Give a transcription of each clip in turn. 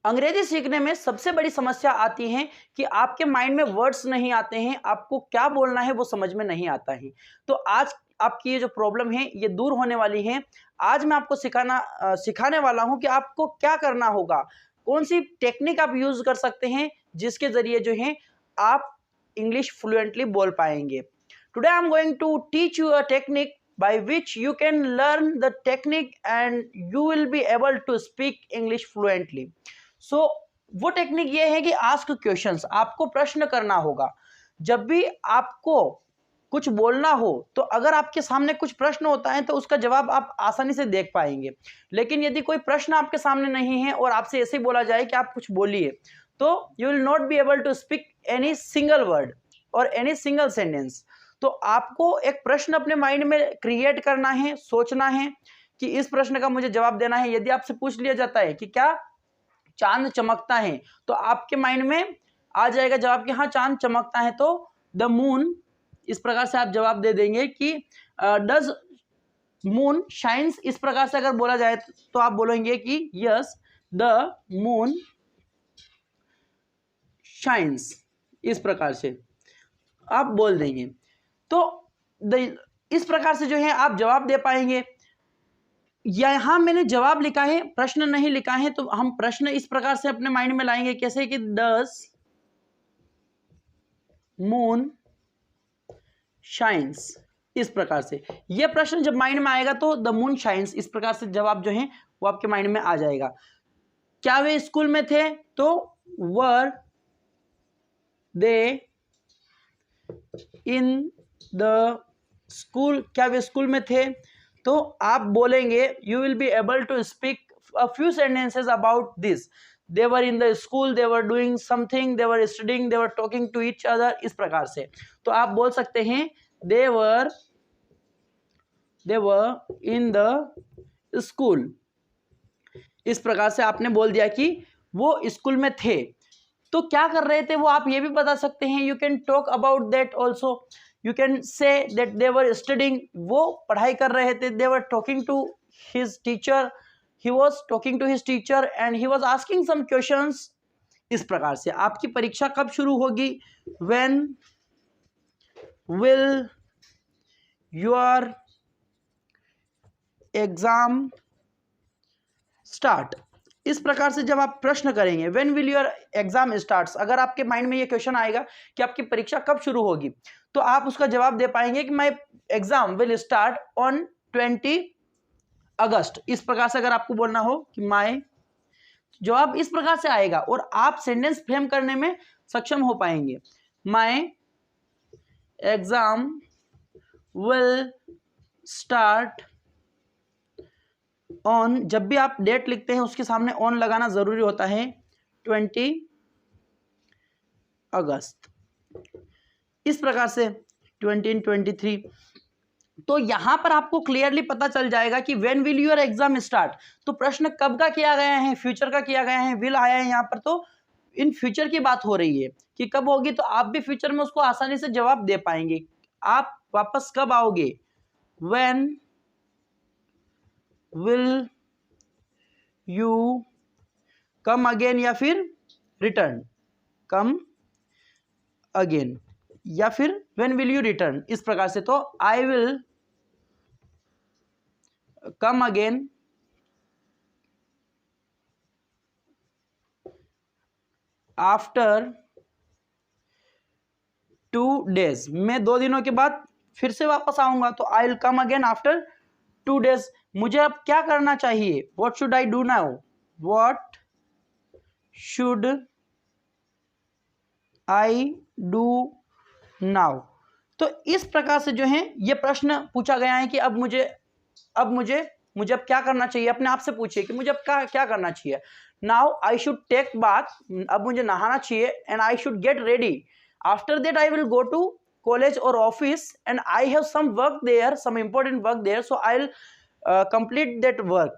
अंग्रेजी सीखने में सबसे बड़ी समस्या आती है कि आपके माइंड में वर्ड्स नहीं आते हैं, आपको क्या बोलना है वो समझ में नहीं आता है। तो आज आपकी ये जो प्रॉब्लम है ये दूर होने वाली है। आज मैं आपको सिखाने वाला हूं कि आपको क्या करना होगा, कौन सी टेक्निक आप यूज कर सकते हैं जिसके जरिए जो है आप इंग्लिश फ्लुएंटली बोल पाएंगे। Today I am going to teach you a technique by which you can learn the technique and you will be able to speak English fluently. So वो टेक्निक ये है कि आस्क क्वेश्चंस, आपको प्रश्न करना होगा। जब भी आपको कुछ बोलना हो तो अगर आपके सामने कुछ प्रश्न होता है तो उसका जवाब आप आसानी से देख पाएंगे। लेकिन यदि कोई प्रश्न आपके सामने नहीं है और आपसे ऐसे ही बोला जाए कि आप कुछ बोलिए, तो you will not be able to speak any single word और एनी सिंगल सेंटेंस। तो आपको एक प्रश्न अपने माइंड में क्रिएट करना है, सोचना है कि इस प्रश्न का मुझे जवाब देना है। यदि आपसे पूछ लिया जाता है कि क्या चांद चमकता है, तो आपके माइंड में आ जाएगा जवाब कि हाँ चांद चमकता है, तो द मून, इस प्रकार से आप जवाब दे देंगे कि डज मून शाइन्स। इस प्रकार से अगर बोला जाए तो आप बोलेंगे कि यस द मून शाइन्स। इस प्रकार से आप बोल देंगे तो इस प्रकार से जो है आप जवाब दे पाएंगे। यहां मैंने जवाब लिखा है, प्रश्न नहीं लिखा है, तो हम प्रश्न इस प्रकार से अपने माइंड में लाएंगे कैसे कि डज मून शाइन्स। इस प्रकार से यह प्रश्न जब माइंड में आएगा तो द मून शाइन्स, इस प्रकार से जवाब जो है वो आपके माइंड में आ जाएगा। क्या वे स्कूल में थे, तो वर दे इन द स्कूल, क्या वे स्कूल में थे, तो आप बोलेंगे you will be able to speak a few sentences about this. They were in the school, they were doing something, they were studying, they were talking to each other. इस प्रकार से तो आप बोल सकते हैं दे वर इन द स्कूल। इस प्रकार से आपने बोल दिया कि वो स्कूल में थे। तो क्या कर रहे थे वो आप ये भी बता सकते हैं। You can talk about that also. You can say that they were studying, वो पढ़ाई कर रहे थे। They were talking to his teacher, he was talking to his teacher and he was asking some questions. इस प्रकार से आपकी परीक्षा कब शुरू होगी, when will your exam start. इस प्रकार से जब आप प्रश्न करेंगे when will your exam starts, अगर आपके माइंड में ये क्वेश्चन आएगा कि आपकी परीक्षा कब शुरू होगी, तो आप उसका जवाब दे पाएंगे कि my exam will start on 20 अगस्त। इस प्रकार से अगर आपको बोलना हो कि माय, जवाब इस प्रकार से आएगा और आप सेंटेंस फ्रेम करने में सक्षम हो पाएंगे। My exam will start on, जब भी आप डेट लिखते हैं उसके सामने ऑन लगाना जरूरी होता है, 20 अगस्त। इस प्रकार से 2023। तो यहां पर आपको क्लियरली पता चल जाएगा कि when will your exam start. तो प्रश्न कब का किया गया है, फ्यूचर का किया गया है, विल आया है यहां पर, तो इन फ्यूचर की बात हो रही है कि कब होगी, तो आप भी फ्यूचर में उसको आसानी से जवाब दे पाएंगे। आप वापस कब आओगे, when will you come again, या फिर रिटर्न, कम अगेन, या फिर व्हेन विल यू रिटर्न। इस प्रकार से तो I will come again after 2 days, मैं 2 दिनों के बाद फिर से वापस आऊंगा, तो I will come again after 2 days। मुझे अब क्या करना चाहिए, what should I do now, what should I do now. तो इस प्रकार से जो है ये प्रश्न पूछा गया है कि अब मुझे अब क्या करना चाहिए। अपने आप से पूछिए कि मुझे अब क्या करना चाहिए। Now I should take bath, अब मुझे नहाना चाहिए, and I should get ready. After that I will go to college और office and I have some work there, some important work there, so I will complete that work.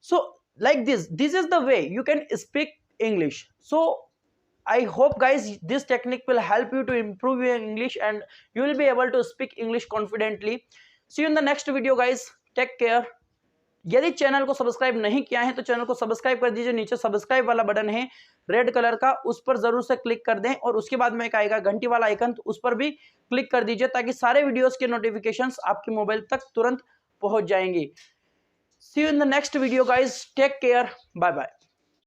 So like this is the way you can speak English. So I hope guys this technique will help you to improve your English and you will be able to speak English confidently. See you in the next video guys. Take care. यदि channel को subscribe नहीं किया है तो channel को subscribe कर दीजिए। नीचे सब्सक्राइब वाला बटन है रेड कलर का, उस पर जरूर से क्लिक कर दें और उसके बाद में एक आएगा घंटी वाला आइकन, तो उस पर भी क्लिक कर दीजिए ताकि सारे वीडियोस के नोटिफिकेशंस आपके मोबाइल तक तुरंत पहुंच जाएंगे। See you in the next video guys, take care, bye bye.